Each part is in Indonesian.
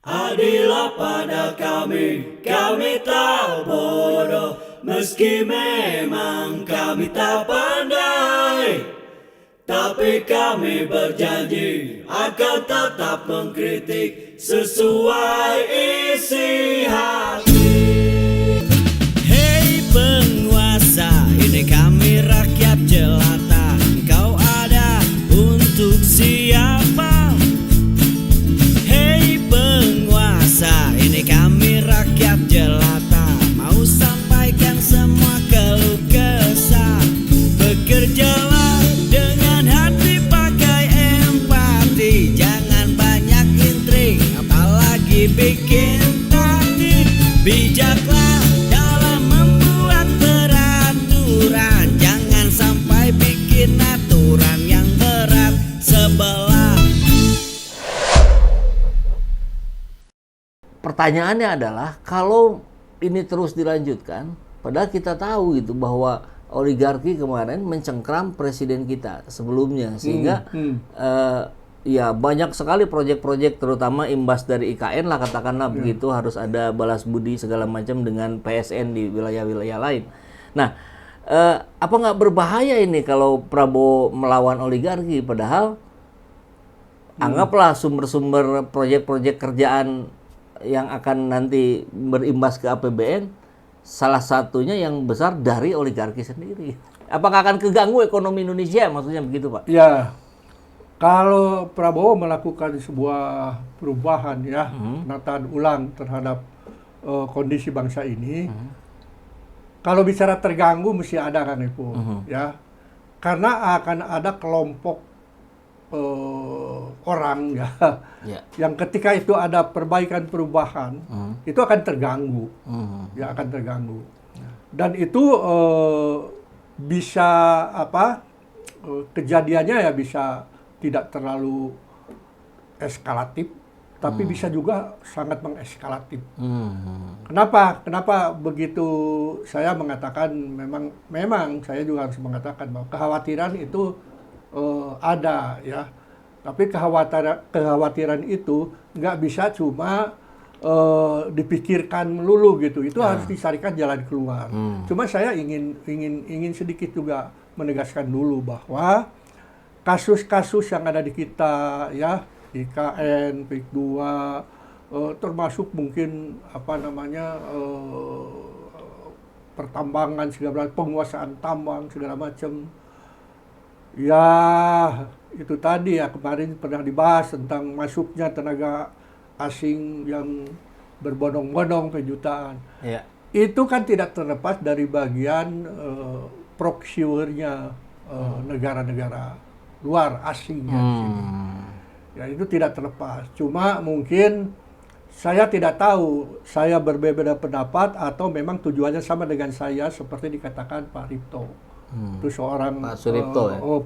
Adillah pada kami tak bodoh, meski memang kami tak pandai. Tapi kami berjanji akan tetap mengkritik sesuai isi hati. Hei penguasa, ini kami rakyat jelata. Engkau ada untuk siapa? Hei penguasa, ini kami rakyat jelata. Mau sampaikan semua keluh kesah. Bekerjalah dengan hati, pakai empati. Jangan banyak intrik, apalagi bikin taktik. Bijaklah dalam membuat peraturan. Jangan sampai bikin aturan yang berat sebelah. Pertanyaannya adalah, kalau ini terus dilanjutkan, padahal kita tahu gitu bahwa oligarki kemarin mencengkram presiden kita sebelumnya, sehingga ya banyak sekali proyek-proyek, terutama imbas dari IKN lah katakanlah begitu, harus ada balas budi segala macam dengan PSN di wilayah-wilayah lain. Nah, apa nggak berbahaya ini kalau Prabowo melawan oligarki, padahal anggaplah sumber-sumber proyek-proyek kerjaan yang akan nanti berimbas ke APBN, salah satunya yang besar dari oligarki sendiri. Apakah akan keganggu ekonomi Indonesia? Maksudnya begitu, Pak? Ya, kalau Prabowo melakukan sebuah perubahan ya, penataan ulang terhadap kondisi bangsa ini, kalau bicara terganggu mesti ada kan itu, ya, karena akan ada kelompok orang ya, yang ketika itu ada perbaikan-perubahan, itu akan terganggu, ya akan terganggu, dan itu bisa kejadiannya ya bisa tidak terlalu eskalatif, tapi bisa juga sangat mengeskalatif. Kenapa begitu saya mengatakan, memang saya juga harus mengatakan bahwa kekhawatiran itu ada ya, tapi kekhawatiran itu nggak bisa cuma dipikirkan melulu gitu, itu harus dicarikan jalan keluar. Cuma saya ingin sedikit juga menegaskan dulu bahwa kasus-kasus yang ada di kita ya, IKN, PIK 2, termasuk mungkin pertambangan segala macam, penguasaan tambang segala macam. Ya, itu tadi ya, kemarin pernah dibahas tentang masuknya tenaga asing yang berbondong-bondong jutaan. Ya. Itu kan tidak terlepas dari bagian proxy war-nya negara-negara luar asing di sini. Ya, itu tidak terlepas. Cuma mungkin saya tidak tahu, saya berbeda pendapat atau memang tujuannya sama dengan saya seperti dikatakan Pak Ripto. Itu seorang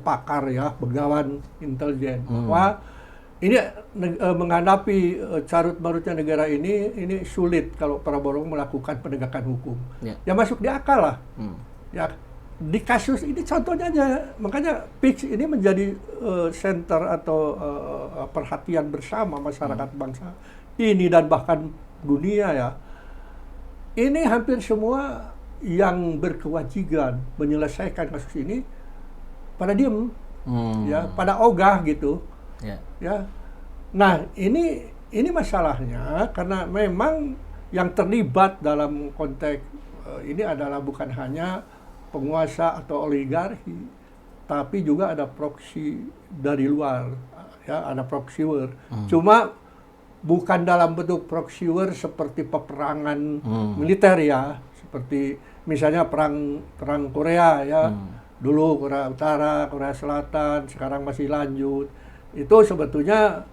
pakar ya, begawan intelijen, bahwa ini menghadapi carut-marutnya negara ini sulit kalau Prabowo melakukan penegakan hukum. Ya masuk di akal lah. Ya di kasus ini contohnya aja, makanya PIK ini menjadi center atau perhatian bersama masyarakat bangsa ini dan bahkan dunia ya. Ini hampir semua yang berkewajiban menyelesaikan kasus ini pada diem, ya, pada ogah gitu, ya. Nah ini masalahnya karena memang yang terlibat dalam konteks ini adalah bukan hanya penguasa atau oligarki, tapi juga ada proksi dari luar, ya, ada proxy war. Cuma bukan dalam bentuk proxy war seperti peperangan militer ya, seperti misalnya perang Korea ya, dulu Korea Utara, Korea Selatan, sekarang masih lanjut. Itu sebetulnya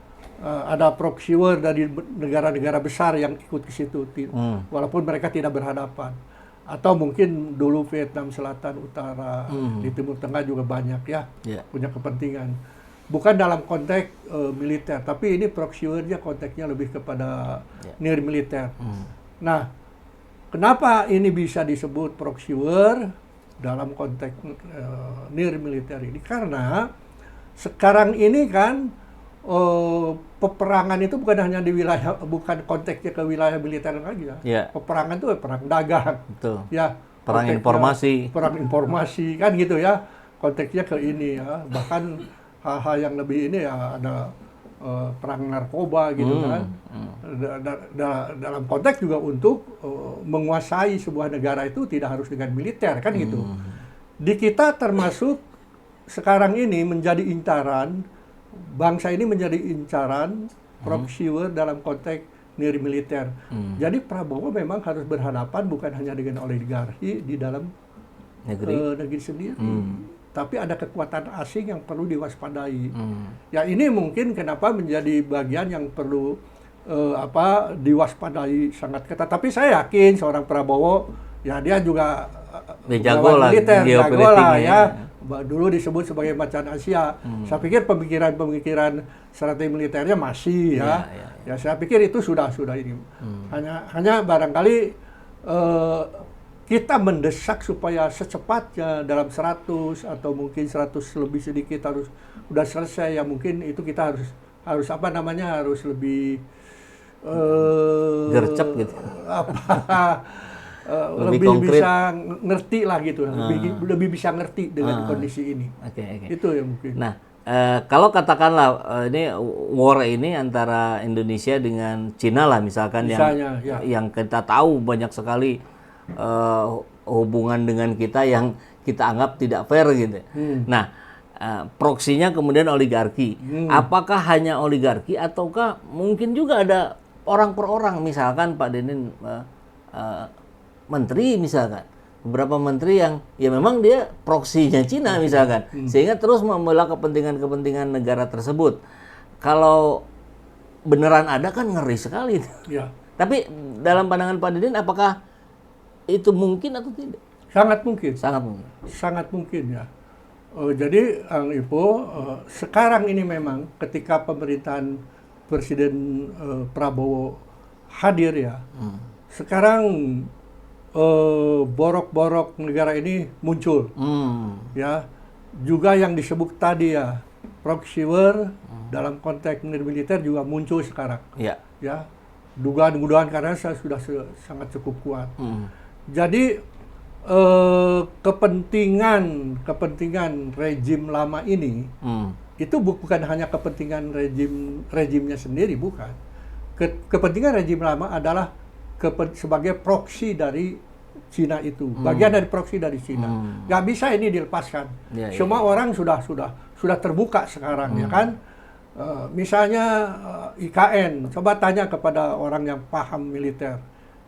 ada proxy war dari negara-negara besar yang ikut ke situ, walaupun mereka tidak berhadapan. Atau mungkin dulu Vietnam Selatan, Utara, di Timur Tengah juga banyak ya, punya kepentingan. Bukan dalam konteks militer, tapi ini proxy war-nya konteksnya lebih kepada near militer. Nah, kenapa ini bisa disebut proxy war dalam konteks near militer ini? Karena sekarang ini kan peperangan itu bukan hanya di wilayah, bukan konteksnya ke wilayah militer lagi ya. Ya. Peperangan itu perang dagang. Betul. Ya. Perang konteksnya informasi. Perang informasi kan gitu ya. Konteksnya ke ini ya. Bahkan hal-hal yang lebih ini ya ada perang narkoba gitu kan. Dalam konteks juga untuk menguasai sebuah negara itu tidak harus dengan militer kan gitu. Di kita termasuk sekarang ini menjadi incaran, bangsa ini menjadi incaran proxy war dalam konteks nirmiliter. Jadi Prabowo memang harus berhadapan bukan hanya dengan oligarki di dalam negeri sendiri. Tapi ada kekuatan asing yang perlu diwaspadai. Ya ini mungkin kenapa menjadi bagian yang perlu diwaspadai sangat ketat. Tapi saya yakin seorang Prabowo, ya dia juga jago lah, militer, jago lah ya. ya. Dulu disebut sebagai macan Asia. Saya pikir pemikiran strategi militernya masih ya. Ya saya pikir itu sudah ini. Hanya barangkali kita mendesak supaya secepatnya dalam 100 atau mungkin 100 lebih sedikit harus udah selesai ya, mungkin itu kita harus harus lebih gercep gitu. Lebih bisa ngerti lah gitu, lebih bisa ngerti dengan kondisi ini. Okay. Itu ya mungkin. Nah, kalau katakanlah ini war ini antara Indonesia dengan Cina lah misalkan, yang kita tahu banyak sekali hubungan dengan kita yang kita anggap tidak fair gitu. Nah, proksinya kemudian oligarki. Apakah hanya oligarki ataukah mungkin juga ada orang per orang, misalkan Pak Denin menteri misalkan, beberapa menteri yang ya memang dia proksinya Cina misalkan, sehingga terus membela kepentingan negara tersebut. Kalau beneran ada kan ngeri sekali. Ya. Tapi dalam pandangan Pak Denin apakah itu mungkin atau tidak? Sangat mungkin. Sangat mungkin ya. Jadi Ipo, sekarang ini memang ketika pemerintahan Presiden Prabowo hadir ya, sekarang borok-borok negara ini muncul, ya. Juga yang disebut tadi ya, proxy war dalam konteks militer juga muncul sekarang, ya. Dugaan-dugaan karena sudah sangat cukup kuat. Jadi kepentingan rejim lama ini itu bukan hanya kepentingan rejimnya sendiri, bukan. Kepentingan rejim lama adalah sebagai proksi dari Cina itu, bagian dari proksi dari Cina. Nggak bisa ini dilepaskan. Semua orang sudah terbuka sekarang, ya kan. Misalnya IKN, coba tanya kepada orang yang paham militer.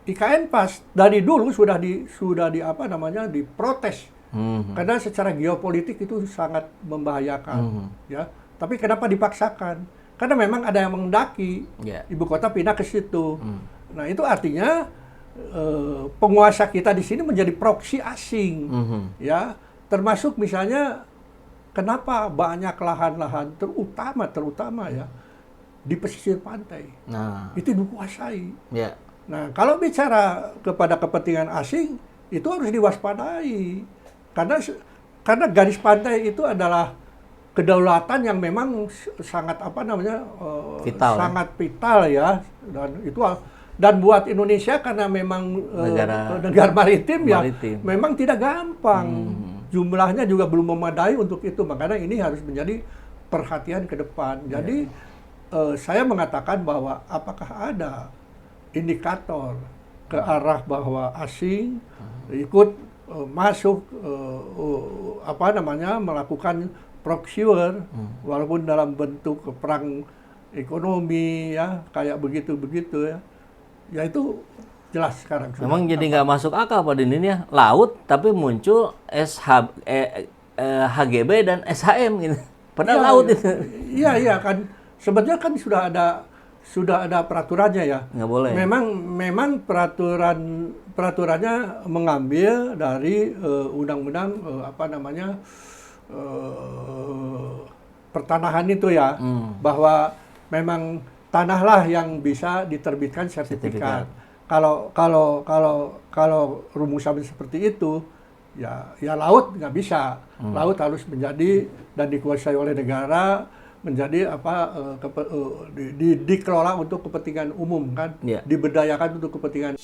IKN pas dari dulu sudah diprotes, karena secara geopolitik itu sangat membahayakan, ya. Tapi kenapa dipaksakan? Karena memang ada yang menghendaki ibu kota pindah ke situ. Nah itu artinya penguasa kita di sini menjadi proksi asing, ya. Termasuk misalnya kenapa banyak lahan-lahan terutama ya di pesisir pantai, itu dikuasai. Nah, kalau bicara kepada kepentingan asing, itu harus diwaspadai. Karena garis pantai itu adalah kedaulatan yang memang sangat vital, sangat vital ya. Dan buat Indonesia karena memang negara maritim ya, memang tidak gampang. Jumlahnya juga belum memadai untuk itu. Makanya ini harus menjadi perhatian ke depan. Jadi saya mengatakan bahwa apakah ada indikator ke arah bahwa asing ikut masuk melakukan proxy war, walaupun dalam bentuk perang ekonomi ya, kayak begitu ya. Ya itu jelas sekarang. Memang jadi nggak masuk akal Pak Denin ya, laut tapi muncul HGB dan SHM gitu. Padahal laut itu. Iya kan. Sebetulnya kan sudah ada peraturannya ya. Nggak boleh. Memang peraturannya mengambil dari undang-undang pertanahan itu ya, bahwa memang tanahlah yang bisa diterbitkan sertifikat. Kalau rumusan seperti itu ya laut nggak bisa. Laut harus menjadi dan dikuasai oleh negara, menjadi dikelola untuk kepentingan umum kan, Ya. diberdayakan untuk kepentingan.